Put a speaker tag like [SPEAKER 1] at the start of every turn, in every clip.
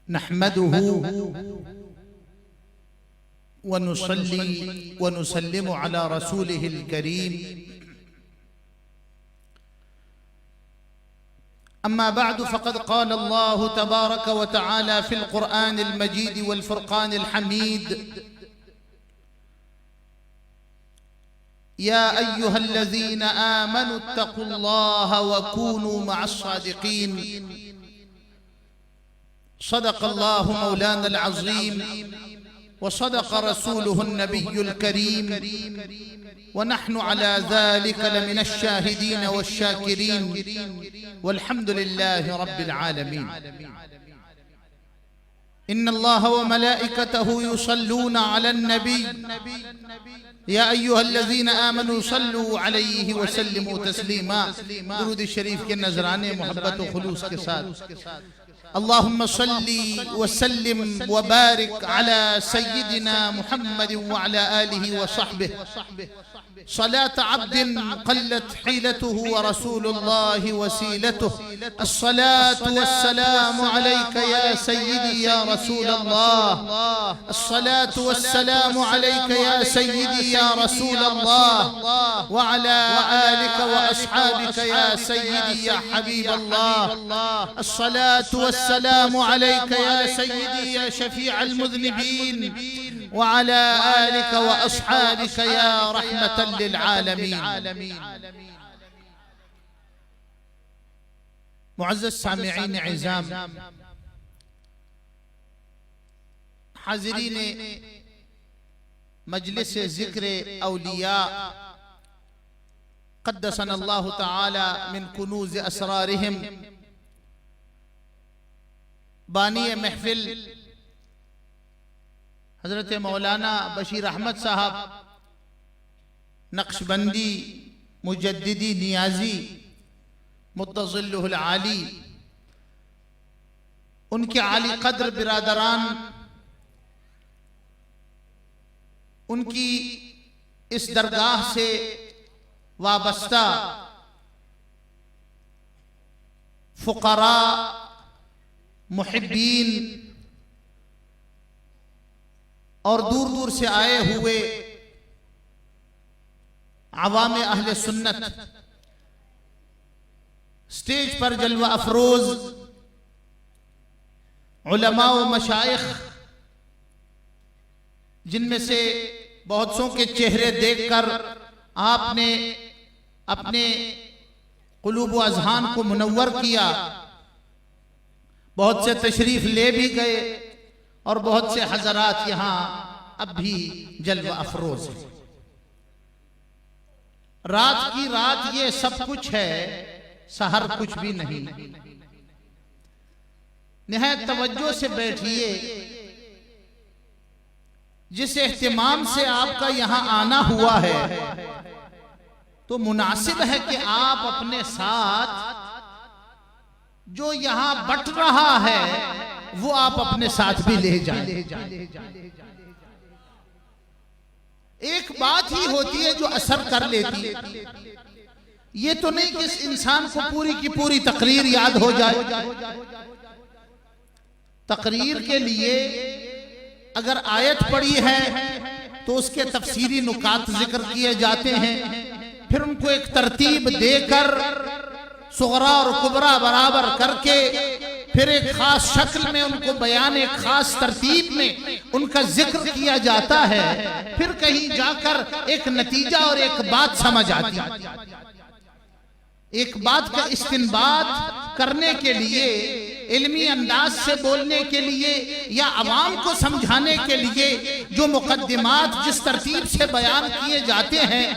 [SPEAKER 1] नहमदुहु व नुसल्ली व नुसल्लिमु अला रसूलिहिल करीम। अम्मा बअद फ़क़द क़ाल अल्लाहु तबारक व तआला फ़िल क़ुरआनिल मजीद वल फ़ुरक़ानिल हमीद। या अय्युहल्लज़ीना आमनुत्तक़ुल्लाहा व कूनू मअस्सादिक़ीन। सदक़ल्लाहु मौलानल अज़ीम व सदक़ रसूलुहुन नबियुल करीम व नहनु अला ज़ालिका लमिनश शाहिदीन वश्शाकिरीन वल्हम्दुलिल्लाहि रब्बिल आलमीन। इन्नल्लाह व मलाइकतहु युसल्लूना अलन नबी या अय्युहल्लज़ीना आमनू सल्लू अलैहि व सल्लिमू तस्लीमा। दुरूद शरीफ के नजराने मोहब्बत व खुलूस के साथ अल्लाहुम्मा सल्ली व सल्लिम व बारिक अला सय्यिदिना मुहम्मद व अला आलिहि व सहबिहि सलात अब्दिन क़ल्लत हीलतुहु व रसूलुल्लाहि वसीलतुहु। अस्सलातु वस्सलामु अलैका या सय्यिदी या रसूलल्लाह। अस्सलातु वस्सलामु अलैका या सय्यिदी या रसूलल्लाह व अला आलिका व अस्हाबिका या सय्यिदी या हबीबल्लाह। अस्सलातु वस्सलामु अलैका या सय्यिदी या शफीअल मुज़निबीन व अला आलिका व अस्हाबिका या रहमतल लिल आलमीन। मुअज़्ज़ज़ सामिईन इज़ाम, हाज़िरीन मजलिस ज़िक्र औलिया क़द्दसनल्लाहु तआला मिन कुनूज़ असरारिहिम। बानी महफिल हज़रत मौलाना बशीर अहमद साहब नक्शबंदी मुजद्दिदी नियाजी मुत्तज़िल्लुहुल आली, उनके आली कद्र बिरादरान, उनकी इस दरगाह से वाबस्ता फुक़रा, मुहिब्बीन और दूर दूर से आए हुए आवाम अहले सुन्नत, स्टेज पर जलवा अफरोज उलमा व मशाइख, जिनमें से बहुत सौ के चेहरे देखकर आपने अपने कुलूब व अज़हान को मुनव्वर किया। बहुत से तशरीफ ले भी गए और बहुत से हजरात यहाँ अब भी जलवा अफरोज है। रात की रात ये सब कुछ है, सहर कुछ भी नहीं। निहायत तवज्जो से बैठिए। जिस एहतिमाम से आपका यहाँ आना हुआ है तो मुनासिब है कि आप अपने साथ जो यहाँ बट रहा है वो आप अपने साथ भी ले जाएं। एक बात ही होती है जो असर कर लेती है। ये तो नहीं कि इस इंसान को पूरी की पूरी तकरीर याद हो जाए। तकरीर के लिए अगर आयत पढ़ी है तो उसके तफसीरी नुकात जिक्र किए जाते हैं, फिर उनको एक तरतीब देकर सुगरा और कुबरा बराबर करके फिर एक खास शक्ल में उनको बयान, एक खास तरतीब में उनका जिक्र किया जाता है। फिर कहीं जाकर एक नतीजा और एक बात समझ आती है। एक बात का इस्तिंबात करने के लिए, इल्मी अंदाज से बोलने के लिए या अवाम को समझाने के लिए जो मुकद्दिमात जिस तरतीब से बयान किए जाते हैं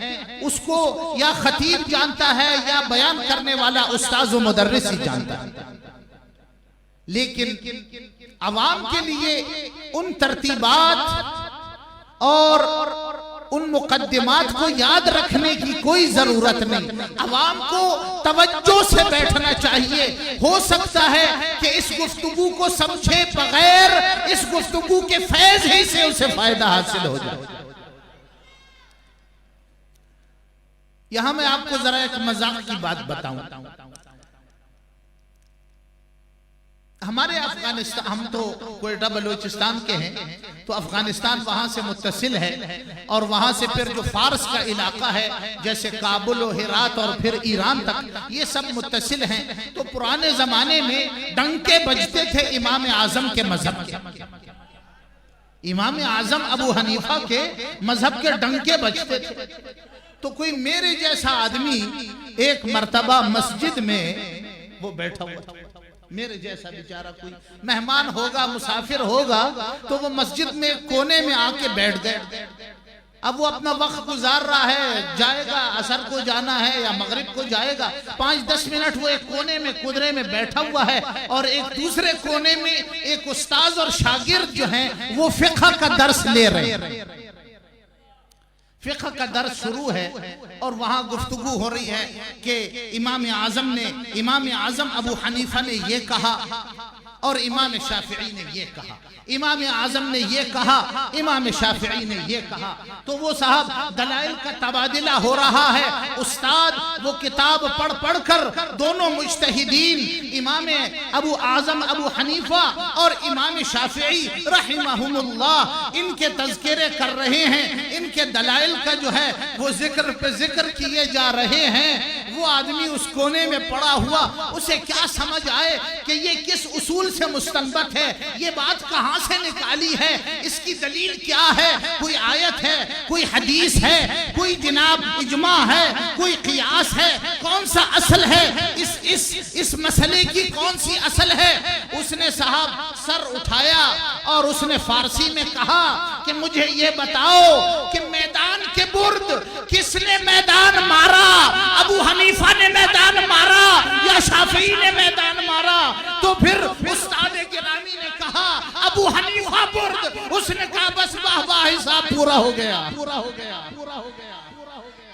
[SPEAKER 1] उसको या खतीब जानता है या बयान करने वाला उस्ताद व मुदर्रिस ही जानता है। लेकिन अवाम के लिए उन तरतीबात और उन मुकद्दिमात को याद रखने की कोई जरूरत नहीं। अवाम को तवज्जो से बैठना चाहिए। हो सकता है कि इस गुफ्तगू को समझे बगैर इस गुफ्तगू के फैज ही से उसे फायदा हासिल हो जाए। यहां मैं आपको जरा एक मजाक की बात बताऊं। हमारे अफगानिस्तान, हम तो क्वेटा बलूचिस्तान के हैं, तो अफगानिस्तान वहां से मुत्तसिल है और वहां से फिर जो फारस का इलाका है जैसे काबुल और हेरात और फिर ईरान तक, ये सब मुत्तसिल हैं। तो पुराने जमाने में डंके बजते थे इमाम आजम के मजहब के, इमाम आजम अबू हनीफा के मजहब के डंके बजते थे। तो कोई मेरे जैसा आदमी एक मर्तबा मस्जिद में वो बैठा हुआ था, मेरे जैसा बेचारा कोई मेहमान होगा, मुसाफिर होगा, तो वो मस्जिद में कोने में आके बैठ गए। अब वो अपना वक्त गुजार रहा है, जाएगा असर को जाना है या मगरिब को जाएगा, 5-10 मिनट वो एक कोने में कुदरे में बैठा हुआ है और एक दूसरे कोने में एक उस्ताद और शागिर्द जो हैं वो फिक़्ह का दर्स ले रहे हैं। फिक़्ह का दर्स शुरू है और वहां गुफ्तगू हो रही है कि इमाम आजम अबू हनीफा ने ये कहा और इमाम शाफिई ने ये कहा, इमाम आजम ने ये कहा, इमाम शाफिई ने ये कहा। तो वो साहब दलाइल का तबादला हो रहा है, उस्ताद वो किताब पढ़ पढ़ कर दोनों मुज्तहिदीन इमाम अबू आजम अबू हनीफा और इमाम शाफिई रहमहुमुल्लाह इनके तज़किरे कर रहे हैं, इनके दलाइल का जो है वो जिक्र पे जिक्र किए जा रहे हैं। वो आदमी उस कोने में पड़ा हुआ, उसे क्या समझ आए कि ये किस उसूल से मुस्तंबत है, ये बात कहां से निकाली है, इसकी दलील क्या है, कोई आयत है, कोई हदीस है, कोई जनाब इजमा है, कोई कियास है, कौन सा असल है, इस मसले की कौन सी असल है। उसने साहब सर उठाया और उसने फारसी में कहा कि मुझे ये बताओ कि मैदान के बुर्द किसने मैदान मारा, अबू हनीफा ने मैदान मारा या शाफी ने मैदान मारा। तो फिर उस्ताद गिरामी ने कहा अबू हनीफा बुर्द, उसने कहा बस वाह वाह हिसाब पूरा हो गया, पूरा हो गया, पूरा हो गया, पूरा हो गया।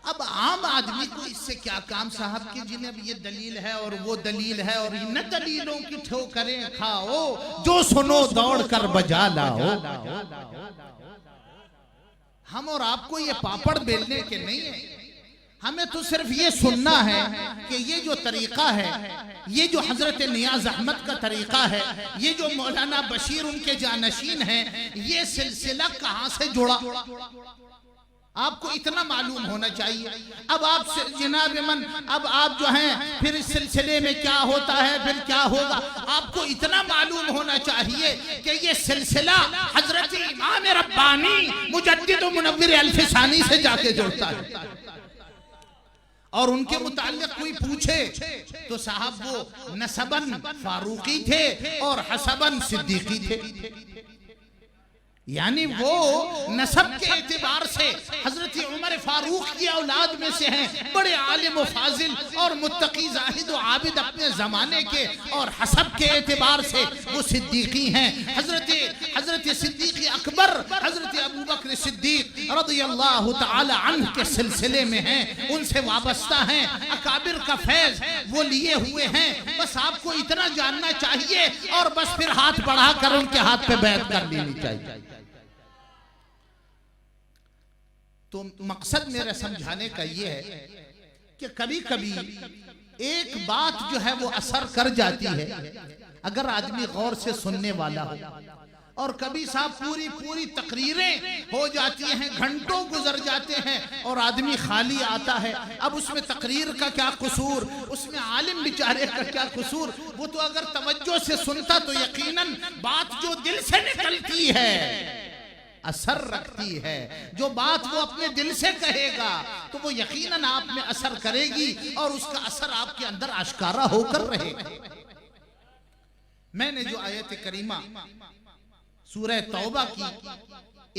[SPEAKER 1] अब आम आदमी को इससे क्या काम साहब कि जिन्हें ये दलील है और वो दलील है और इन दलीलों की ठोकरें खाओ, जो सुनो दौड़ कर बजा लाओ। हम और आपको ये पापड़ बेलने के नहीं है, हमें तो सिर्फ ये सुनना है कि ये जो तरीका है, ये जो हजरत नियाज अहमद का तरीका है, ये जो मौलाना बशीर उनके जानशीन हैं, ये सिलसिला कहां से जुड़ा, आपको इतना मालूम होना चाहिए। अब आप जनाब मन, अब आप जो हैं फिर इस सिलसिले में क्या होता है, फिर क्या होगा, आपको इतना मालूम होना चाहिए कि ये सिलसिला हजरत इमाम रब्बानी मुजद्दिद व मुनव्विर अल-फिसानी से जाके जुड़ता है। और उनके मुताल्लिक कोई पूछे तो साहब वो नसबन फारूकी थे और हसबन सिद्दीकी थे, यानी वो नसब के एतबार से हजरत उमर फारूक की औलाद में से हैं, बड़े आलिम व फाजिल और मुत्तकी जाहिद व आबिद अपने जमाने के, और हसब के एतबार से वो सिद्दीकी हैं। हजरत सिद्दीकी अकबर हजरत अबू बकर सिद्दीक रज़ियल्लाहु तआला अन्हु के सिलसिले में हैं, उनसे वाबस्ता हैं, अकाबिर का फैज वो लिए हुए हैं। बस आपको इतना जानना चाहिए और बस फिर हाथ बढ़ाकर उनके हाथ पे बैत कर लेनी चाहिए। तो मकसद मेरा समझाने का ये है कि कभी कभी एक बात जो है वो असर कर जाती है अगर आदमी गौर से सुनने वाला हो, और कभी साहब पूरी तकरीरें हो जाती हैं, घंटों गुजर जाते हैं और आदमी खाली आता है। अब उसमें तकरीर का क्या कसूर, उसमें आलिम बेचारे का क्या कसूर, वो तो अगर तवज्जो से सुनता तो यकीनन बात जो दिल से निकलती है असर रखती है, जो बात वो अपने दिल से कहेगा तो वो यकीनन आप में असर करेगी और उसका असर आपके अंदर आश्कारा होकर रहेगा। मैंने जो आयत करीमा सूरह तौबा की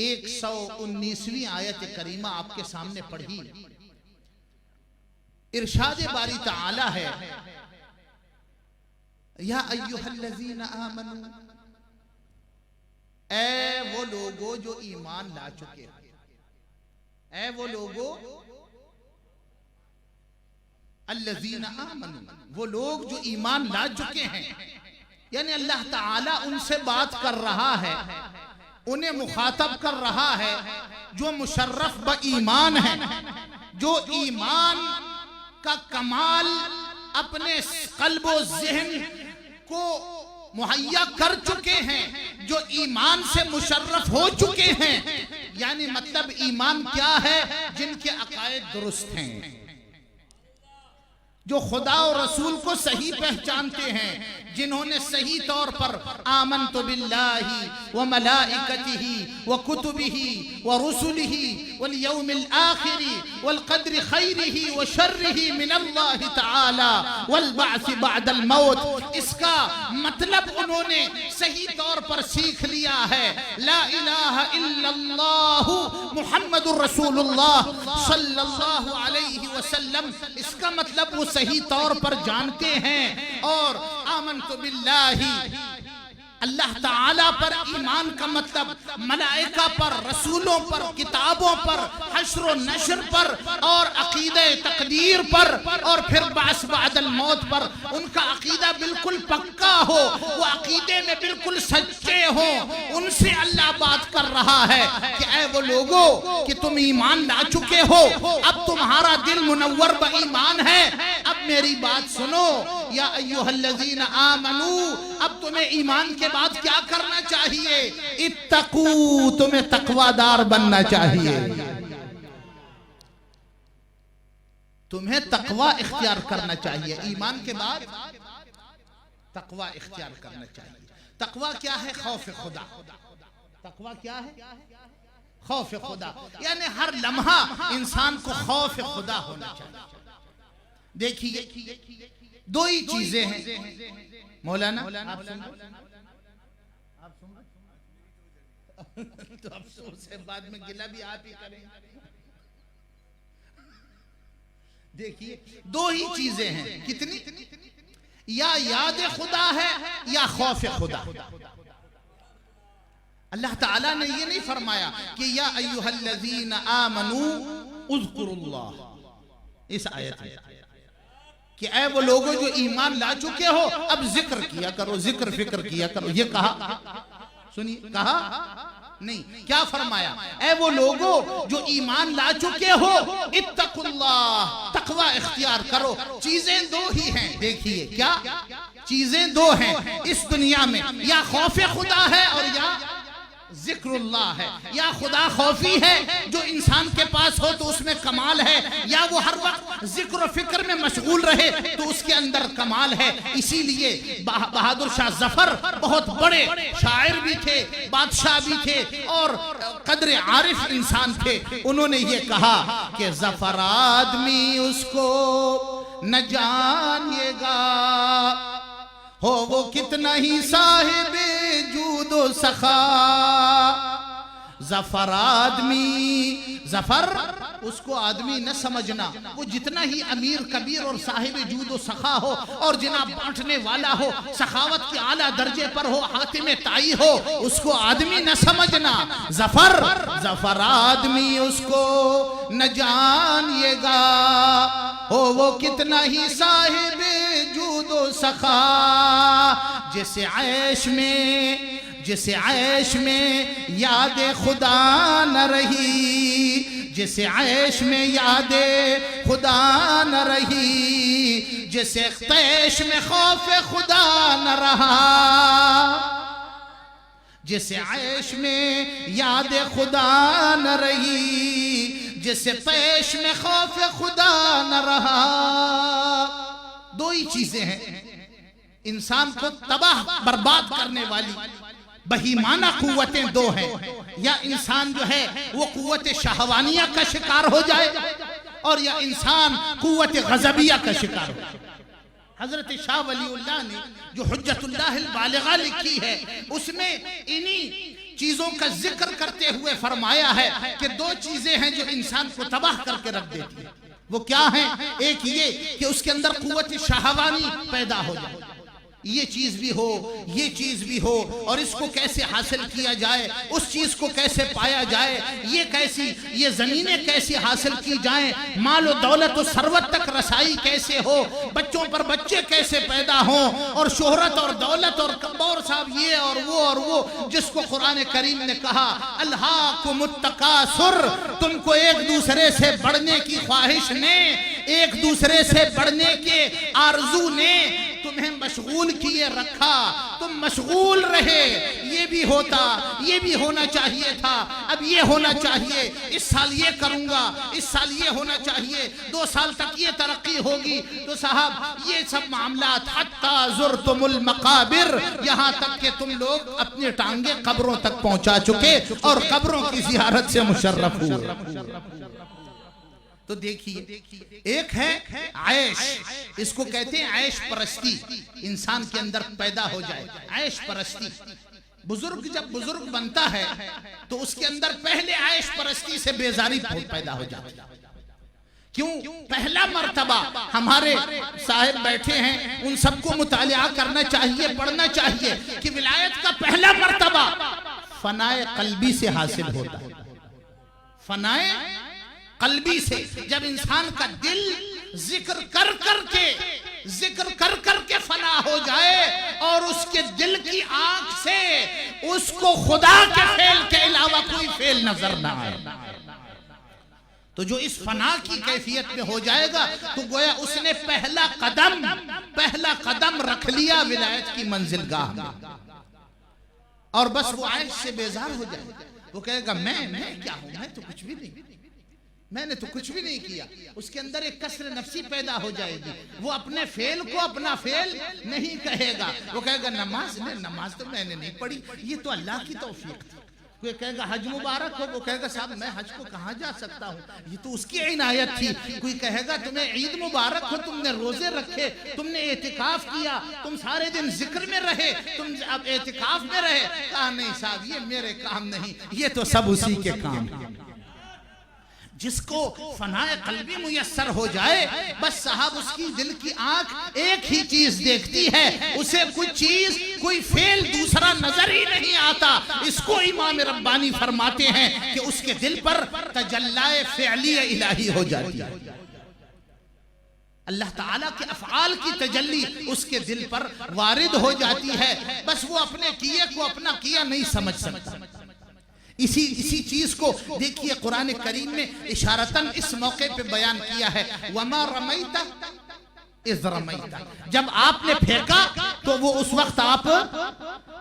[SPEAKER 1] 119वीं आयत करीमा आपके सामने पढ़ी, इरशाद बारी ताला है, या अय्युहल्लज़ीना आमनू, ऐ वो लोगो जो ईमान ला चुके, ऐ वो लोगो अल्लज़ीना आमनू, वो लोग जो ईमान ला चुके हैं, यानी अल्लाह ताला उनसे बात कर रहा है, उन्हें मुखातब कर रहा है जो मुशर्रफ ब ईमान है, जो ईमान का कमाल अपने कल्बो ज़हन को मुहैया कर चुके हैं, जो ईमान से मुशर्रफ हो चुके हैं। यानी मतलब ईमान क्या है? जिनके अकायद दुरुस्त हैं, जो खुदा और रसूल को सही पहचानते हैं, जिन्होंने सही तौर पर आमन्तु बिल्लाहि व मलाइकतिही व कुतुबिही व रुसुलिही वल यौमिल आखिरी वल क़द्रि खैरिही व शर्रिही मिनल्लाहि तआला वल बअस बअदल मौत। इसका मतलब उन्होंने सही तौर पर सीख लिया है। ला इलाहा इल्लल्लाहु मुहम्मदुर रसूलुल्लाह सल्लल्लाहु अलैहि वसल्लम, इसका मतलब वो सही तौर पर जानते हैं। और आमन्तु बिल्लाही, अल्लाह ताला पर ईमान का मतलब मलाइका पर, रसूलों पर, किताबों पर, हश्र व नश्र पर और अकीदे तकदीर पर और फिर बास बादल मौत पर उनका अकीदा बिल्कुल पक्का हो, वो अकीदे में बिल्कुल सच्चे हो। उनसे अल्लाह बात कर रहा है कि ऐ वो लोगों कि तुम ईमान ला चुके हो, अब तुम्हारा दिल मुनव्वर ब ईमान है। अब मेरी बात सुनो, या अय्युहल्लज़ीना आमनू, अब तुम्हें ईमान के बाद क्या करना चाहिए? इत्तकू, तुम्हें तकवादार बनना चाहिए, तुम्हें तकवा इख्तियार करना चाहिए। ईमान के बाद तकवा इख्तियार करना चाहिए। तकवा क्या है? खौफ खुदा। तकवा क्या है? खौफ खुदा, यानी हर लम्हा इंसान को खौफ खुदा होना चाहिए। देखिए दो ही चीजें हैं मौलाना, आप सुन तो अफसोस है, बाद में गिला भी आप ही करेंगे। देखिए दो ही चीजें हैं, कितनी? या याद खुदा है या खौफ खुदा। अल्लाह ताला ने ये नहीं फरमाया कि या अय्युहल्लज़ीना आमनू उज़्कुरुल्लाह, इस आयत में कि ऐ वो लोगों जो ईमान ला चुके हो अब जिक्र किया करो, जिक्र फिक्र किया करो। ये कहा, सुनिए, कहा नहीं, क्या फरमाया? ऐ वो लोगों जो ईमान ला चुके हो इत्तकुल्लाह, तकवा इख्तियार करो। चीजें दो ही हैं, देखिए क्या चीजें दो हैं इस दुनिया में, या खौफ खुदा है और या जिक्रुल्लाह है। या खुदा खौफी है जो इंसान के पास हो तो उसमें कमाल है, या वो हर वक्त जिक्र फिक्र में मशगूल रहे तो उसके अंदर कमाल है। इसीलिए बहादुर शाह जफर बहुत बड़े शायर भी थे, बादशाह भी थे और कदर आरिफ इंसान थे। उन्होंने ये कहा कि जफर आदमी उसको न जानिएगा, हो वो कितना ही साहिबे जूदो सखा। जफर आदमी, जफर उसको आदमी न समझना, वो जितना ही अमीर कबीर और साहिब जूदो सखा हो और जनाब बांटने वाला हो, सखावत के आला दर्जे पर हो, हातिम ताई हो, उसको आदमी न समझना। जफर आदमी उसको न जानिएगा, हो वो कितना ही साहिब जूदो सखा। जिसे ऐश में याद खुदा न रही, जिसे ऐश में याद खुदा न रही, जिसे तैश में खौफ खुदा न रहा, जिसे ऐश में याद खुदा न रही, जिसे तैश में खौफ खुदा न रहा। दो ही चीजें हैं इंसान को तबाह बर्बाद करने वाली, बहीमाना कुव्वतें दो हैं। या इंसान जो है वो कुव्वत शहवानिया का शिकार हो जाए और या इंसान कुव्वत गज़बिया का शिकार हो जाए। हजरत शाह वलीउल्लाह ने जो हुज्जतुल्लाह बालिगा लिखी है उसमें इन्हीं चीजों का जिक्र करते हुए फरमाया है कि दो चीजें हैं जो इंसान को तबाह करके रख देती है। वो क्या है? एक ये कि उसके अंदर कुव्वत शहवानी पैदा हो जाए, ये चीज भी हो, ये चीज भी हो, और इसको कैसे हासिल किया जाए, उस चीज को कैसे पाया जाए, ये कैसी, ये जमीनें कैसे हासिल की जाएं, माल और दौलत और सरवत तक रसाई कैसे हो, बच्चों पर बच्चे कैसे पैदा हों, और शोहरत और दौलत और साहब ये और वो, जिसको कुरान करीम ने कहा अल्हाकुमुत तकासुर, तुमको एक दूसरे से बढ़ने की ख्वाहिश ने, एक दूसरे से बढ़ने के आरजू ने तुम्हें मशगूल किए रखा, तुम मशगूल रहे। ये भी होता, ये भी होना चाहिए था, अब ये होना चाहिए, इस साल ये करूंगा, इस साल ये होना चाहिए, 2 साल तक ये तरक्की होगी। तो साहब ये सब मामलात हत्ता ज़ुरतुमुल मकाबिर, यहाँ तक कि तुम लोग अपने टांगे कब्रों तक पहुंचा चुके और कब्रों की ज़ियारत से मुशर्रफ हुए। तो देखिए, एक है आयश, इसको कहते हैं आयश परस्ती, इंसान के अंदर पैदा हो जाए आयश परस्ती। बुजुर्ग जब बुजुर्ग बनता है तो उसके अंदर पहले आयश परस्ती से बेजारी पैदा हो जाती है। क्यों? पहला मर्तबा हमारे साहिब बैठे हैं, उन सबको मुतालिया करना चाहिए, पढ़ना चाहिए कि विलायत का पहला मर्तबा फनाए कल्बी से हासिल होता है। फनाए कल्बी से, जब इंसान का दिल जिक्र कर के फना हो जाए और उसके दिल की आंख से उसको खुदा के फेल के अलावा कोई फेल नजर ना आए, तो जो इस फना की कैफियत में हो जाएगा तो गोया उसने पहला कदम रख लिया विलायत की मंजिलगाह में, और बस वो आयश से बेजार हो जाएगा। वो कहेगा मैं क्या हूं, मैं तो कुछ भी नहीं, मैंने तो कुछ भी नहीं किया। उसके अंदर एक कसर नफसी पैदा हो जाएगी, वो अपने फेल को अपना फेल नहीं कहेगा। वो कहेगा नमाज तो मैंने नहीं पढ़ी, ये तो अल्लाह की तौफीक थी। कोई कहेगा हज मुबारक हो, वो कहेगा साहब मैं हज को कहाँ जा सकता हूँ, ये तो उसकी इनायत थी। कोई कहेगा तुम्हें ईद मुबारक हो, तुमने रोजे रखे, तुमने एतिकाफ किया, तुम सारे दिन जिक्र में रहे, तुम अब एतिकाफ में रहे। कहा नहीं साहब ये मेरे काम नहीं, ये तो सब उसी के काम है। जिसको फनाए कल्बी मुयस्सर हो जाए, बस साहब उसकी दिल की आंख एक ही चीज देखती है, उसे कोई फेल दूसरा नजर ही नहीं आता। इसको इमाम रब्बानी फरमाते हैं कि उसके दिल पर तजल्लाए फ़िअली इलाही हो जाती है। अल्लाह ताला के अफ़आल की तजल्ली उसके दिल पर वारिद हो जाती है, बस वो अपने किए को अपना किया नहीं समझ सकता। इसी चीज को देखिए कुरान करीम में इशारतन इस मौके पे बयान किया है, वमा रमैता इज़ रमैता, जब आपने फेंका तो वो उस वक्त आप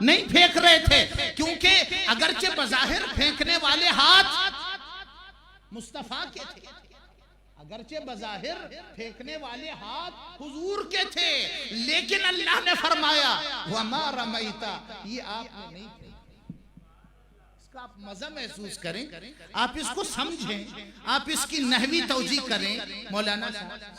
[SPEAKER 1] नहीं फेंक रहे थे, क्योंकि अगरचे बज़ाहिर फेंकने वाले हाथ मुस्तफा के थे, अगरचे बज़ाहिर फेंकने वाले हाथ हुजूर के थे, लेकिन अल्लाह ने फरमाया वमा रमैता, ये आपने नहीं फेंका। आप मजा महसूस करें, आप इसको समझें, आप इसकी नहवी तौजी करें। मौलाना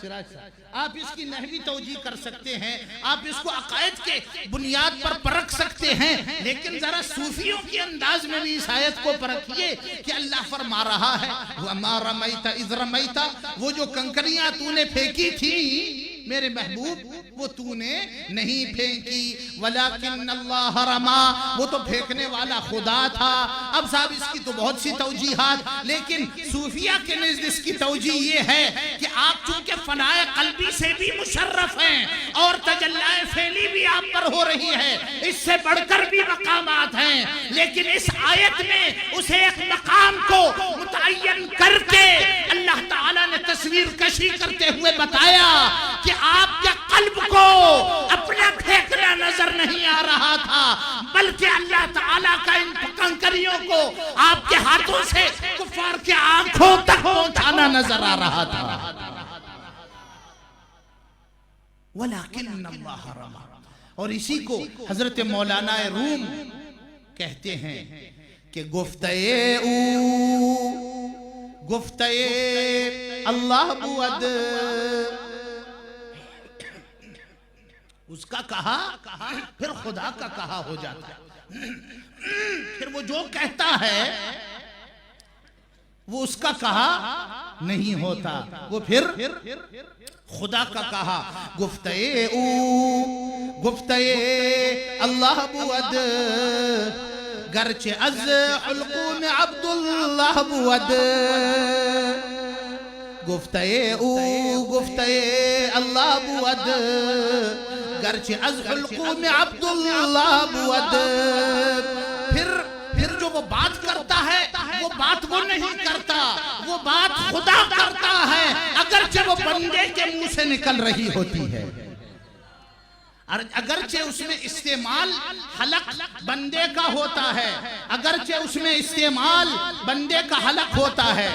[SPEAKER 1] सिराज साहब, आप इसकी नहवी तौजी कर सकते हैं, आप इसको अकायद के बुनियाद पर परख सकते हैं, लेकिन जरा सूफियों के अंदाज में भी इस आयत को परखिए कि अल्लाह फरमा रहा है वमा रमैता इज़ रमैता, वो जो कंकरियां तूने फेंकी थी मेरे महबूब वो तूने नहीं फेंकी, वलाकिन अल्लाह रमा, वो तो फेंकने वाला खुदा था। अब साहब इसकी तो बहुत सी तौजीहात, लेकिन सूफिया के नज़दीक इसकी तौजी ये है कि आप चूंकि फनाए कल्बी से भी मुशर्रफ हैं और तजल्लाए फेली भी आप पर हो रही है, इससे बढ़कर भी मकामात हैं, लेकिन इस आयत में उसे एक मकाम को मुतय्यन करके अल्लाह ताला ने तस्वीर कशी करते हुए बताया कि आपके कल्ब को अपना फेंकना नजर नहीं आ रहा था, बल्कि अल्लाह ताला का इन कंकरियों को आपके हाथों से कुफार के आंखों तक पहुंचाना नजर आ रहा था। वलाकिन अल्लाह रमा, और इसी को हजरत मौलाना रूम कहते हैं कि गुफ्ते अल्लाह बुअद, उसका कहा फिर खुदा का कहा हो जाता है। फिर वो जो कहता है वो उसका कहा नहीं होता, वो फिर खुदा का कहा। गुफ्ते अल्लाह बुअद गरचे अज हुल्कूम अब्दुल्लाह बुअद। गुफ्ते अल्लाह बुअद गरचे अज हुल्कूम अब्दुल्लाह बुअद। फिर जो वो बात करता है वो बात वो नहीं करता, वो बात खुदा करता है, अगरचे वो बंदे के मुंह से निकल रही होती है। और अगरचे उसमें इस्तेमाल हलक बंदे का होता है, अगरचे उसमें इस्तेमाल बंदे का हलक होता है,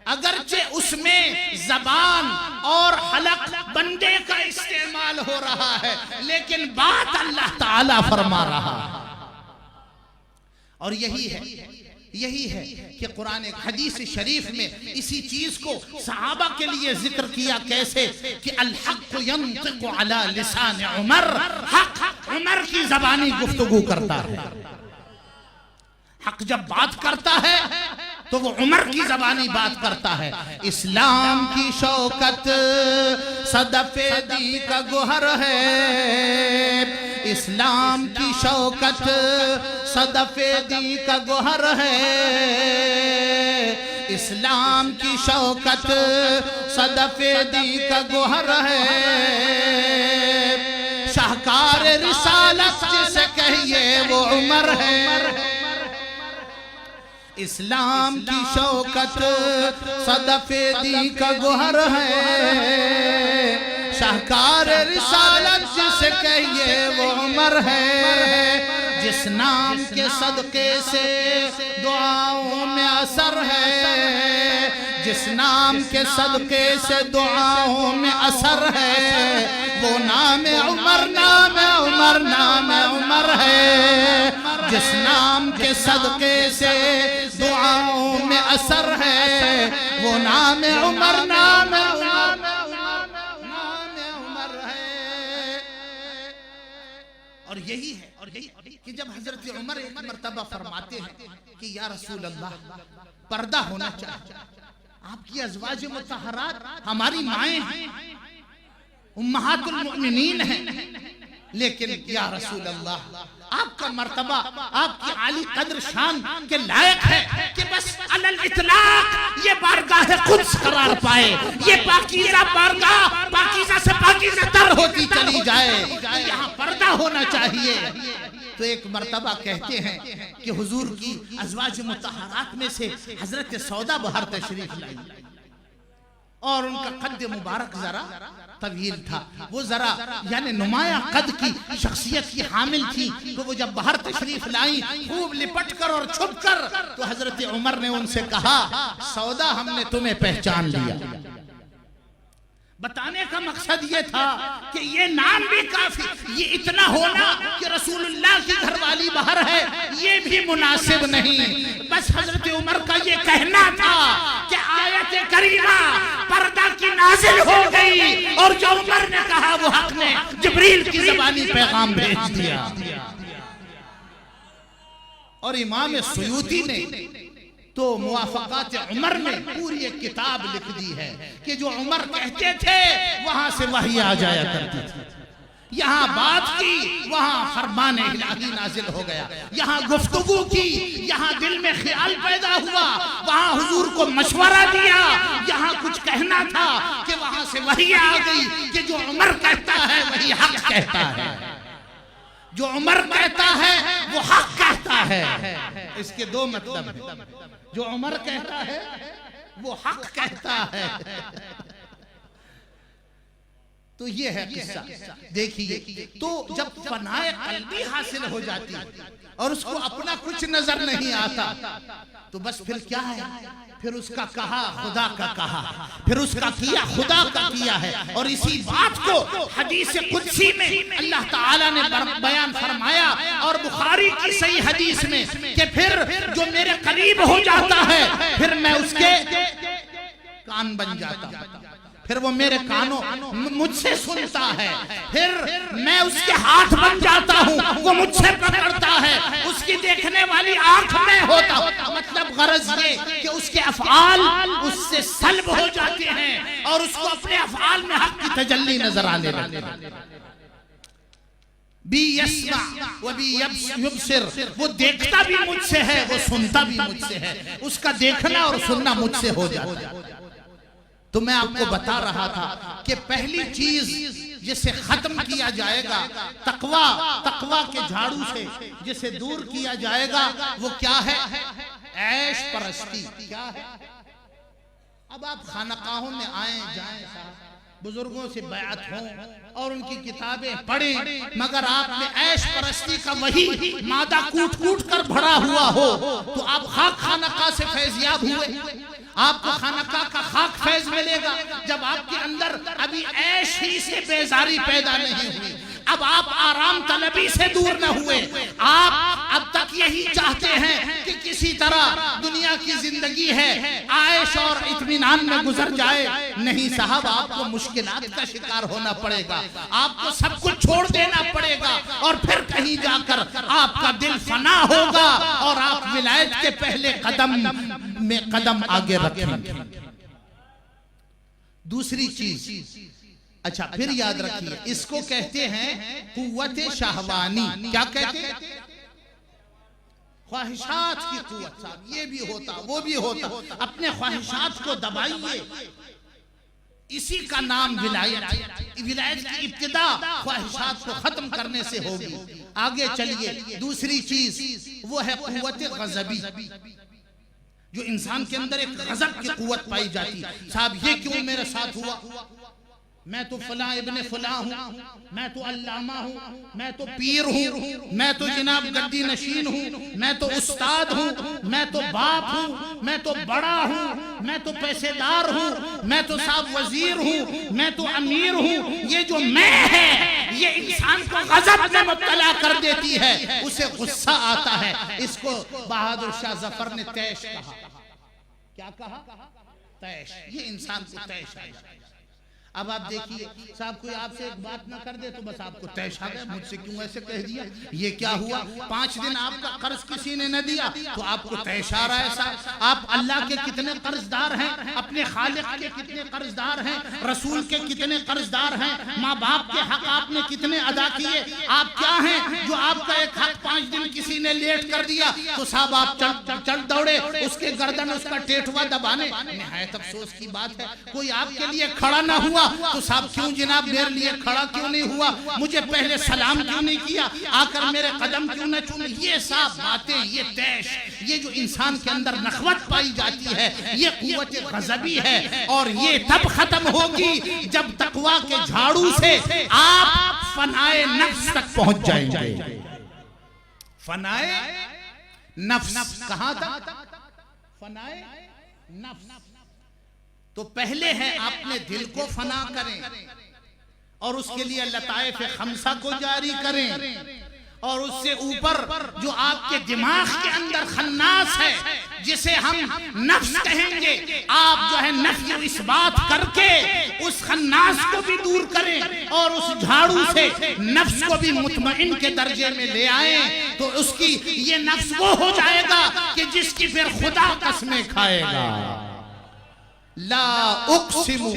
[SPEAKER 1] अगरचे उसमें जबान और हलक बंदे का इस्तेमाल हो रहा है, लेकिन बात अल्लाह ताला फरमा रहा है। और यही है कि कुरान हदीस शरीफ में इसी चीज को सहाबा के लिए जिक्र किया। कैसे कि अल हक़ यंतिक़ु अला लिसान उमर, हक उमर की ज़बानी गुफ्तगू करता है। हक जब बात करता है तो वो उमर की ज़बानी बात करता है। इस्लाम की शौकत सदफ़े दी का गोहर है, इस्लाम की शौकत सदफ़े दी का गोहर है, इस्लाम की शौकत सदफ़े दी का गोहर है। शाहकार रिसालत जिसे कहिए वो उमर है। इस्लाम की शौकत सदफ़े दी का गोहर है, शाहकार रिसालत जिसे कहिए वो उमर है। जिस नाम के सदक़े से दुआओं में असर है, जिस नाम के सदक़े से दुआओं में असर है, वो नाम उमर, नाम उमर, नाम उमर है। जिस नाम के सदक़े से दुआओं में असर है, वो नाम उमर, नाम उमर, नाम उमर है। और यही है कि जब हजरत उमर एक मर्तबा फरमाते हैं कि या रसूल अल्लाह पर्दा होना चाहिए, आपकी अज़वाज मुतहरात हमारी माएं हैं, उम्महातुल मुमिनीन हैं, लेकिन या रसूल अल्लाह आपका मर्तबा आपकी आली कद्र शान के लायक है कि बस अलल इतलाक ये बारगाह कुद्स करार पाए, ये पाकीज़ा बारगाह पाकीज़ा से पाकीज़ा तर होती चली जाए, यहाँ पर्दा होना चाहिए। तो एक मर्तबा कहते हैं कि हुजूर की अज़वाज मुतहरात में से हजरत सौदा बहर तशरीफ लाई और उनका कद मुबारक जरा तवील था, वो जरा यानी नुमाया कद की शख्सियत की हामिल थी। तो वो जब बाहर तशरीफ लाई खूब लिपट कर और छुप कर, तो हजरत उमर ने उनसे कहा सौदा हमने तुम्हें पहचान लिया। बताने का मकसद ये था कि ये नाम भी काफी, ये इतना होना कि रसूलुल्लाह की घरवाली बाहर है ये भी मुनासिब नहीं। बस हजरत उमर का ये कहना था कि आयत करीमा पर्दा की नाजिल हो गई और जो उमर ने कहा वो हक ने जिब्रील की ज़बानी पैगाम भेज दिया। और इमाम सुयूती ने तो मुआफ़क़ात उमर में पूरी एक किताब लिख दी है कि जो उमर कहते थे वहां से वही आ जाया करती थी। यहाँ बात की वहां फरमान इलाही नाजिल हो गया, यहाँ गुफ्तगू की यहाँ दिल में ख्याल पैदा हुआ, वहां हुजूर को मशवरा दिया, यहाँ कुछ कहना था कि वहां से वही आ गई कि जो उमर कहता है वही हक कहता है, जो उमर कहता है वो हक कहता है। इसके दो मतलब है, जो उमर कहता है वो हक कहता है। तो ये है किस्सा। देखिए तो जब फनाए कल्बी हासिल हो जाती और उसको अपना कुछ नजर नहीं आता तो बस फिर क्या है, फिर उसका कहा खुदा का कहा, फिर उसका किया खुदा का किया है। और इसी बात को हदीस कुदसी में अल्लाह ताला ने बयान फरमाया और बुखारी की सही हदीस में कि फिर जो मेरे करीब हो जाता है फिर मैं उसके कान बन जाता हूं, फिर वो मेरे कानों मुझसे सुनता है, फिर मैं उसके हाथ बन जाता हूँ, वो मुझसे पकड़ता है, उसकी देखने वाली आंख में होता हूँ। मतलब गरज ये कि उसके अफ़आल उससे सल्ब हो जाते हैं और उसको अपने अफ़आल में हक की तजल्ली नजर आने लगती है। बी यस्मा व बी युबसिर, वो देखता भी मुझसे है, वो सुनता भी मुझसे है, उसका देखना और सुनना मुझसे हो जाता है। तो मैं आपको बता रहा था कि पहली चीज जिसे खत्म किया जाएगा, तकवा, तकवा के झाड़ू से जिसे दूर किया जाएगा वो क्या है? ऐश परस्ती। क्या है? अब आप खानकाहों में आए जाएं, बुजुर्गों से बयात हों और उनकी किताबें पढ़ें, मगर आप में ऐश परस्ती का वही मादा कूट कूट कर भरा हुआ हो तो आप खाक खानका से फैज़याब हुए। आपको खानका का खाक फैज मिलेगा जब आपके अंदर अभी ऐश ही से बेजारी पैदा नहीं हुई, अब आप आराम तलबी से दूर न हुए। आप अब तक यही चाहते हैं कि किसी तरह दुनिया की जिंदगी है आयश और इत्मीनान में गुजर जाए। नहीं साहब, आपको मुश्किलात का शिकार होना पड़ेगा, आपको सब कुछ छोड़ देना पड़ेगा और फिर कहीं जाकर आपका दिल फना होगा और आप विलायत के पहले कदम में कदम आगे रखेंगे। दूसरी चीज, अच्छा फिर याद रखिए, इसको कहते हैं कुव्वत शाहवानी। क्या कहते हैं? ख्वाहिशात की कुव्वत। साहब ये भी होता वो भी होता, अपने ख्वाहिशात को दबाइए, इसी का नाम विलायत। विलायत की इब्तिदा ख्वाहिशात को खत्म करने से होगी। आगे चलिए, दूसरी चीज वो है कुव्वत गज़बी, जो इंसान के अंदर एक गज़ब की कुव्वत पाई जाती है। साहब ये क्यों मेरे साथ हुआ? मैं तो फला इब्ने फला हूँ, मैं तो अल्लामा हूँ, मैं तो पीर हूँ, मैं तो जनाब गद्दी नशीन हूँ, मैं तो उस्ताद हूँ, मैं तो बाप हूँ, मैं तो बड़ा हूँ, मैं तो पैसेदार हूँ, मैं तो साहब वजीर हूँ, मैं तो अमीर हूँ। ये जो मैं है ये इंसान को गजब में मुब्तला कर देती है, उसे गुस्सा आता है। इसको बहादुर शाह जफर ने तैश कहा। क्या कहा? तैश। ये इंसान को तैश आ जाए। अब आप देखिए साहब, कोई आपसे एक बात ना कर दे तो बस आपको तैश आ गया, मुझसे क्यों ऐसे कह दिया, ये क्या हुआ? 5 दिन आपका कर्ज किसी ने न दिया तो आपको तैश आ रहा है। साहब आप अल्लाह के कितने कर्जदार हैं, अपने खालिक के कितने कर्जदार हैं, रसूल के कितने कर्जदार हैं, माँ बाप के हक आपने कितने अदा किए। आप क्या हैं जो आपका एक हक 5 दिन किसी ने लेट कर दिया तो साहब आप चल दौड़े उसके गर्दन उसका टेटवा दबाने। निहायत अफसोस की बात है, कोई आपके लिए खड़ा ना हुआ तो साहब क्यों जनाब मेरे लिए खड़ा क्यों नहीं हुआ, मुझे पहले सलाम क्यों नहीं किया, आकर मेरे कदम क्यों न चूमे। ये साहब बातें, ये तैश, ये जो इंसान के अंदर नखवत पाई जाती है ये कुव्वत गज़बी है और ये तब खत्म होगी जब तकवा के झाड़ू से आप फनाए नफ्स तक पहुंच जाएंगे। फनाए नफ्स कहां तक? फनाए नफ्स। तो पहले है आपने दिल को फना करें और उसके लिए लताइफ खमसा को जारी करें और उससे ऊपर जो आपके दिमाग के अंदर खन्नास है जिसे हम नफ्स कहेंगे, आप जो है नफ्स इस बात करके उस खन्नास को भी दूर करें और उस झाड़ू से नफ्स को भी मुतमईन के दर्जे में ले आए तो उसकी ये नफ्स वो हो जाएगा कि जिसकी फिर खुदा कसमें खाएगा। ला उक़सिमु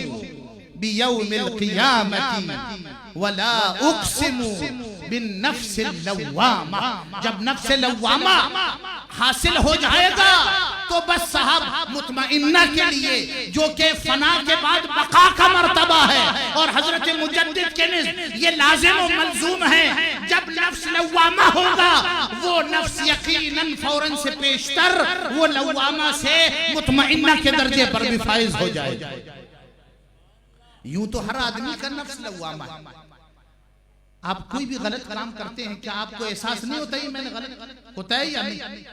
[SPEAKER 1] बियौमिल क़ियामति वला उक़सिमु बिन्नफ्सिल लव्वामा। जब नफ्स लव्वामा हासिल हो जाएगा तो बस साहब मुतमइन्ना के लिए जो के फना के बाद बका का मर्तबा है और हजरत मुजद्दिद के ये लाजिम और मलजूम है। जब नफ्स लव्वामा होगा वो नफ्स यकीनन फौरन से पेशतर वो लव्वामा से मुतमइन्ना के दर्जे पर भी फाइज हो जाएगा। यूं तो हर आदमी का नफ्स लव्वामा है। आप कोई भी गलत काम करते हैं, क्या आपको एहसास नहीं होता है मैंने गलत होता है या नहीं?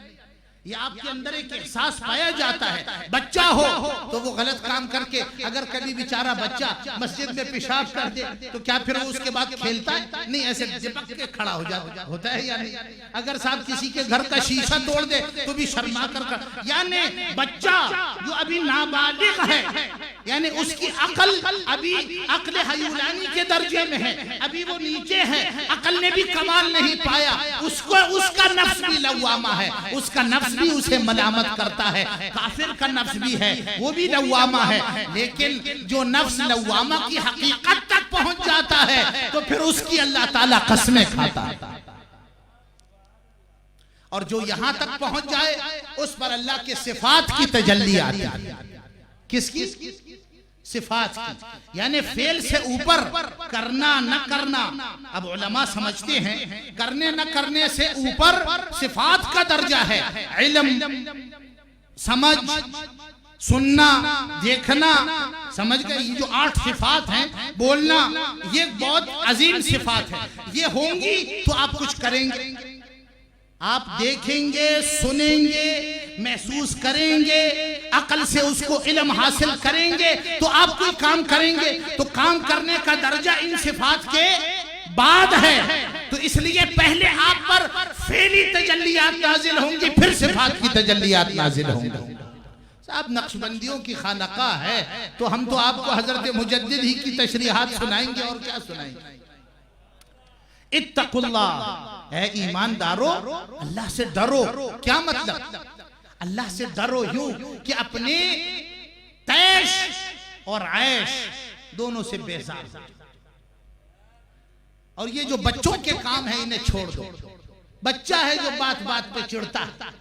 [SPEAKER 1] ये आपके अंदर एक एहसास पाया जाता है। बच्चा हो तो वो गलत काम करके अगर कभी बेचारा बच्चा मस्जिद में पेशाब कर दे तो क्या फिर वो उसके बाद खेलता है? नहीं, ऐसे चिपक के खड़ा हो जाता होता है या नहीं? अगर साहब किसी के घर का शीशा तोड़ दे तो भी शर्मा कर यानी बच्चा जो अभी नाबालिग है यानी उसकी अकल अभी अक्ल हयूलानी के दर्जे में है, अभी वो नीचे है, अकल ने भी कमाल नहीं पाया। उसको उसका नफ्स भी लवामा है, उसका नफ्स भी उसे मलामत करता है। काफिर का नफ्स भी है, वो भी लवामा है, लेकिन जो नफ्स लवामा की हकीकत तक पहुंच जाता है तो फिर उसकी अल्लाह ताला कसमें खाता है। और जो यहां तक पहुंच जाए उस पर अल्लाह के सिफात की तजल्ली आती है। किसकी? सिफात की, यानी फेल से ऊपर करना न करना। अब उलमा समझते हैं करने न करने से ऊपर सिफात का दर्जा है। इल्म, समझ, सुनना, देखना, समझ गए? ये जो 8 सिफात हैं, बोलना, ये बहुत अजीम सिफात है। ये होंगी तो आप कुछ करेंगे, आप देखेंगे, सुनेंगे, महसूस करेंगे, अकल से उसको इल्म हासिल करेंगे तो आप कोई काम करेंगे। तो काम करने का दर्जा इन सिफात के बाद है। तो इसलिए पहले आप पर फेली तजल्लियात नाजिल होंगी, फिर सिफात की तजल्लियात नाजिल होंगी। साहब नक्शबंदियों की खानका है तो हम तो आपको हजरत मुजद्दिद ही की तशरीहात सुनाएंगे और क्या सुनाएंगे। इत्तकुल्लाह, है ईमानदारो अल्लाह से डरो। क्या मतलब? अल्लाह से डरो यूं कि अपने तैश और ऐश दोनों से बेजार हो। और ये जो बच्चों के काम है इन्हें छोड़ दो। बच्चा है जो बात बात पे चिढ़ता है,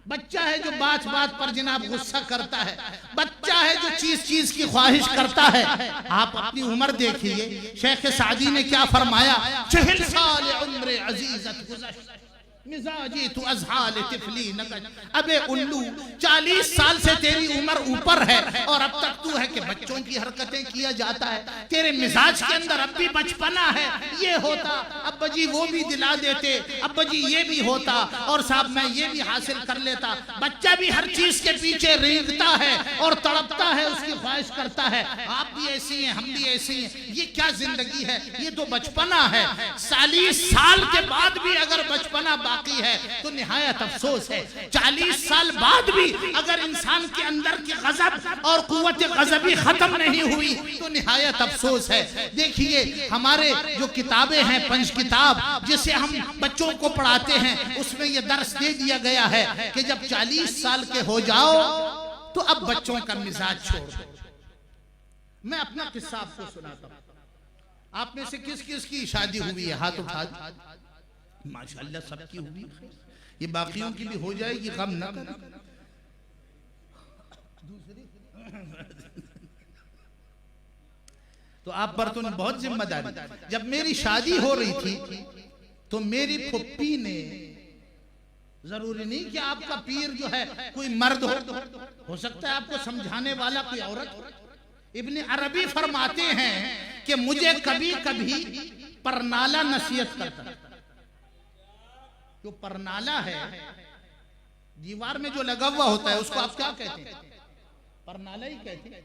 [SPEAKER 1] बच्चा है जो बात बात पर जनाब गुस्सा करता है, बच्चा है जो चीज चीज की ख्वाहिश करता है। आप अपनी उम्र देखिए, शेख सादी ने क्या फरमाया, 40 साल उम्र अजीजत गुज़श्त मिजाजी तू अज़हाल तिफली नकज। अबे उल्लू, 40 साल से तेरी उम्र ऊपर है और अब तक तू है कि बच्चों की हरकतें किया जाता है। तेरे मिजाज के अंदर अब भी बचपना है। ये होता अब्बा जी वो भी दिला देते, अब्बा जी ये भी होता, और साहब मैं ये भी हासिल कर लेता। बच्चा भी हर चीज के पीछे रेंगता है और तड़पता है, उसकी ख्वाहिश करता है। आप भी ऐसी हैं, हम भी ऐसी हैं। ये क्या जिंदगी है? ये तो बचपना है। 40 साल के बाद भी अगर बचपना बाकी है तो निहायत अफसोस है। 40 साल बाद भी अगर इंसान के अंदर की गजब और कुव्वत गजबी खत्म नहीं हुई तो निहायत अफसोस है। देखिए हमारे जो किताबें हैं, पंच किताब जिसे हम बच्चों को पढ़ाते हैं, उसमें यह दर्स दे दिया गया है कि जब 40 साल के हो जाओ तो अब बच्चों का मिजाज छोड़ दो। मैं अपना किस्सा आपको सुनाता हूं। आप में से किस किस की शादी हुई है? हाथ उठा दो। माशाअल्लाह सबकी हुई। ये बाकियों की भी हो जाएगी, गम न करना। तो आप पर तो बहुत जिम्मेदारी। जब मेरी शादी हो रही थी तो मेरी फुप्पी ने, जरूरी नहीं कि आपका पीर जो है कोई मर्द हो सकता है आपको समझाने वाला कोई औरत हो। इब्ने अरबी फरमाते हैं कि मुझे कभी कभी परनाला नसीहत करता। जो परनाला है दीवार में जो लगा हुआ होता है उसको आप क्या कहते हैं? परनाला ही कहते हैं।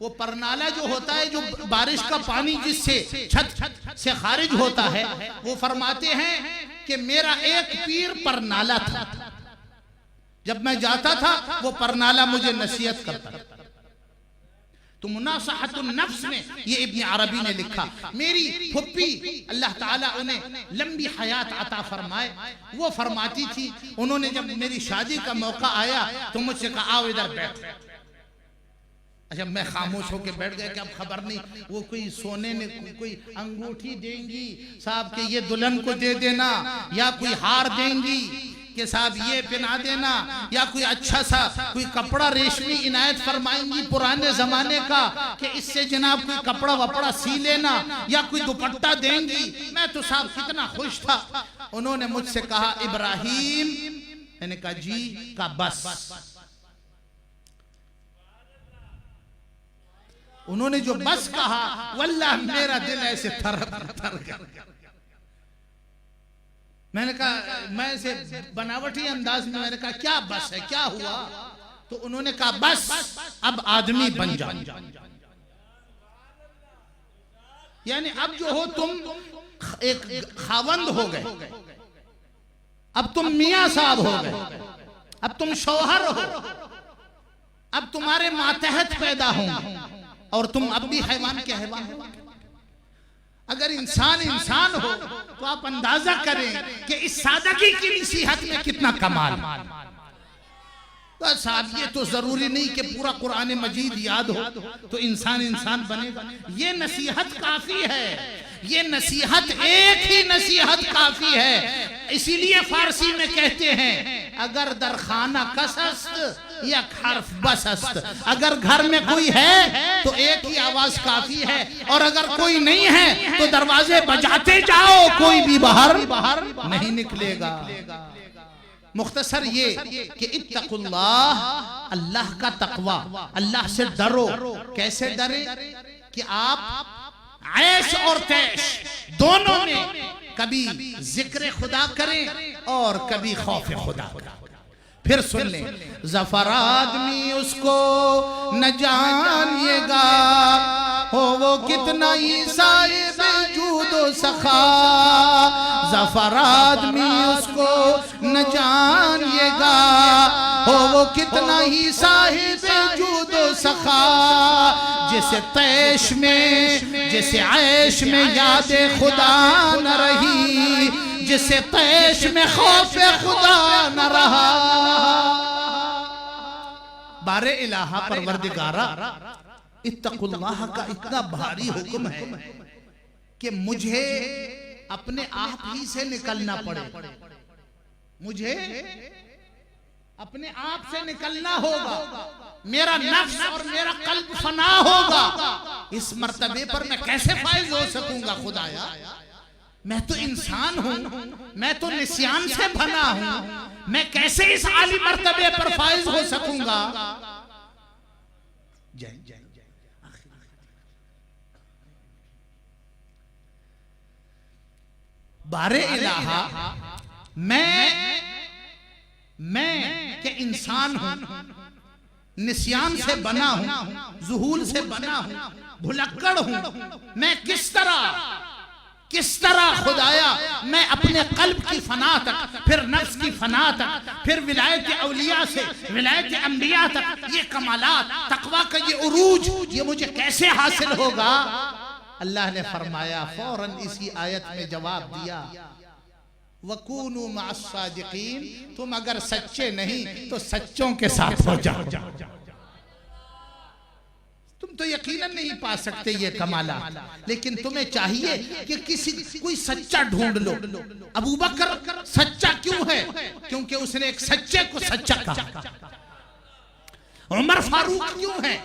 [SPEAKER 1] वो परनाला जो होता है, जो बारिश का पानी जिससे छत से खारिज होता है, वो फरमाते हैं कि मेरा एक पीर परनाला था। जब मैं जाता था वो परनाला मुझे नसीहत करता। तो मुनासहतुन नफ्स में ये इब्ने अरबी ने लिखा। मेरी फुप्पी अल्लाह ताला उन्हें लंबी हयात अता फरमाए, वो फरमाती थी, उन्होंने जब मेरी शादी का मौका आया तो मुझसे कहा आओ इधर बैठ। अच्छा मैं खामोश होकर बैठ गया कि अब खबर नहीं, वो कोई सोने ने कोई अंगूठी देंगी साहब के ये दुल्हन को दे देना, या कोई हार देंगी कि साहब ये पहना देना, या कोई अच्छा सा कोई कपड़ा रेशमी इनायत फरमाएंगी पुराने जमाने का कि इससे जनाब कोई कपड़ा वपड़ा सी लेना, या कोई दुपट्टा देंगी। मैं तो साहब कितना खुश था। उन्होंने मुझसे कहा इब्राहिम, मैंने कहा जी, का बस। उन्होंने जो बस कहा वल्लाह मेरा दिल ऐसे थर थर गया। मैंने कहा, मैं से बनावटी अंदाज में मैंने कहा क्या बस है, क्या हुआ? तो उन्होंने कहा बस अब आदमी बन जाओ, यानी अब जो हो तुम एक खावंद हो गए, अब तुम मियां साहब हो गए, अब तुम शौहर हो। अब तुम्हारे मातहत पैदा होंगे और तुम अब भी हैवान के हैवान हो। अगर इंसान इंसान हो तो आप अंदाजा करें कि इस सादगी की नसीहत में कितना कमाल। बस साहब ये तो जरूरी नहीं कि पूरा कुरान मजीद याद हो तो इंसान इंसान बनेगा। ये नसीहत काफी है, ये नसीहत एक ही नसीहत काफी है। इसीलिए फारसी में कहते हैं अगर दरखाना कसस्त या हर्फ बसस्त, अगर घर में कोई है तो एक ही आवाज काफी है, और अगर कोई नहीं है तो दरवाजे बजाते जाओ, कोई भी बाहर नहीं निकलेगा। मुख्तसर ये कि इत्तकुल्लाह, अल्लाह का तकवा, अल्लाह से डरो। कैसे डरे कि आप ऐश और तैश दोनों में कभी जिक्र खुदा करें और कभी खौफ खुदा करें। फिर सुन ले, ज़फ़र आदमी उसको न जानिएगा, हो वो कितना ही साहिब जूदो सखा। ज़फ़र आदमी उसको न जानिएगा, हो वो कितना ही साहिब जूदो सखा। जिसे तैश में जिसे ऐश में याद खुदा न रही, जिसे तैश में खौफ खुदा न रहा। बारे इलाहा परवरदिगारा, इत्तकुल्लाह का इतना भारी हुक्म है कि मुझे अपने आप ही से निकलना पड़े, मुझे अपने आप से निकलना होगा। मेरा नफ्स और मेरा कल्ब फना होगा। इस मर्तबे पर मैं कैसे फायज हो सकूंगा खुदाया? मैं तो इंसान हूं, मैं तो निस्यान से बना हूं, मैं कैसे इस आली मर्तबे पर फायज हो सकूंगा? जय जय बारे इलाहा, मैं के इंसान हूं, निस्यान से बना हूं, जुहूल से बना हूं, भुलक्कड़ हूं। मैं किस तरह खुदाया मैं अपने कल्ब की फना तक, फिर नफ्स की फना तक, फिर विलायत औलिया से विलायत अंबिया तक, ये कमालात तकवा का ये उरूज, ये मुझे कैसे हासिल होगा? अल्लाह ने फरमाया, फौरन इसी आयत में जवाब दिया, वकूनु मअस-सादिकीन, तुम अगर सच्चे नहीं तो सच्चों के साथ हो जाओ। तुम तो यकीनन नहीं पा सकते ये कमालात, लेकिन तुम्हें चाहिए कि कोई सच्चा ढूंढ लो। अबू बकर सच्चा क्यों है? क्योंकि उसने एक सच्चे को सच्चा कहा। उमर फारूक क्यों है?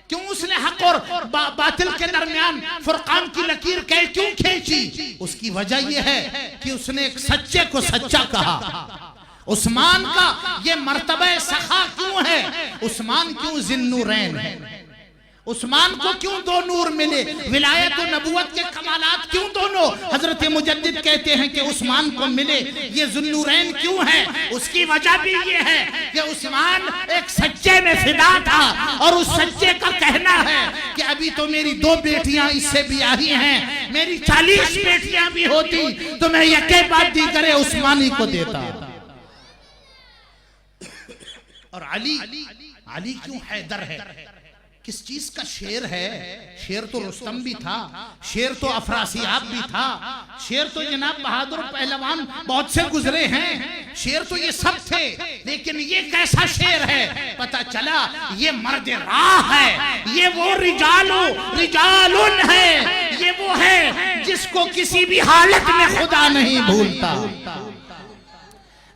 [SPEAKER 1] क्यों उसने हक और बातिल के दरमियान फुरकान की लकीर क्यों खींची? उसकी वजह यह है कि उसने एक सच्चे को सच्चा कहा। उस्मान का ये मर्तबा सखा क्यों है? उस्मान क्यों जिन्नूरैन है? उस्मान को क्यों दो नूर मिले? विलायत और नबुवत के कमालात क्यों दोनों हजरत मुजद्दिद कहते हैं कि उस्मान को मिले? ये जुन्नूरैन क्यों है? उसकी वजह भी ये है कि उस्मान एक सच्चे में फिदा था, और उस सच्चे का कहना है कि अभी तो मेरी 2 बेटियां इससे भी आई हैं, मेरी 40 बेटियां भी होती तो मैं यके बाद दी करे उस्मानी को देता। और अली क्यों हैदर है? किस चीज का शेर है? शेर तो रुस्तम भी था, शेर तो अफरासियाब भी था, शेर तो जनाब बहादुर पहलवान बहुत से गुजरे हैं, शेर तो ये सब थे। लेकिन ये कैसा शेर है? पता चला ये मर्द राह है, ये वो रिजालुन है, ये वो है जिसको किसी भी हालत में खुदा नहीं भूलता।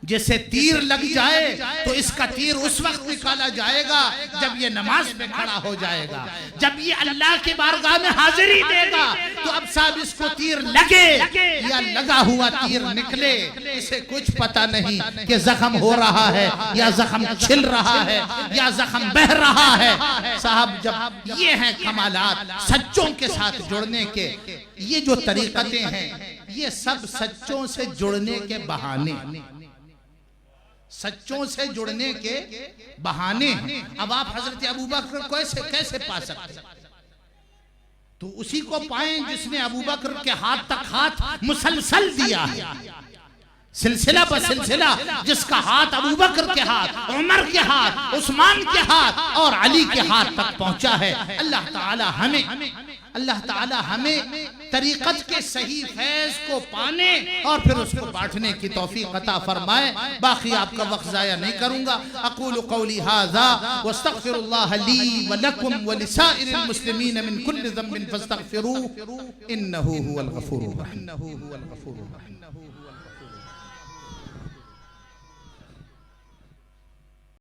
[SPEAKER 1] जैसे तीर लग जाए तो इसका तीर उस वक्त निकाला जाएगा जब ये नमाज में खड़ा हो जाएगा, जब ये अल्लाह के बारगाह में हाजिरी देगा। तो अब साहब इसको तीर लगे या लगा हुआ तीर निकले, इसे कुछ पता नहीं कि जख्म हो रहा है या जख्म छिल रहा है या जख्म बह रहा है। साहब जब ये हैं कमालात सच्चों के साथ जुड़ने के, ये जो तरीक़तें हैं ये सब सच्चों से जुड़ने के बहाने, सच्चों से जुड़ने के बहाने हैं। अब आप हजरत अबू बकर को कैसे पा सकते? तो उसी को पाएं जिसने अबू बकर के हाथ तक हाथ मुसलसल दिया है। सिलसिला पर सिलसिला, जिसका हाथ अबू बकर के हाथ, उमर के हाथ, उस्मान के हाथ और अली के हाथ तक पहुंचा है। अल्लाह ताला हमें तरीक़त के सही फैज़ को पाने और फिर उसको बांटने की तौफीक अता फरमाए। बाकी आपका वक्त ज़ाया नहीं करूंगा। अक़ूलु क़ौली हाज़ा वस्तग़फ़िरुल्लाह ली व लकुम व लिसाइरिल मुस्लिमीन मिन कुल्लि ज़ंबिन फस्तग़फ़िरूहु इन्नहु हुवल गफ़ूरुर रहीम।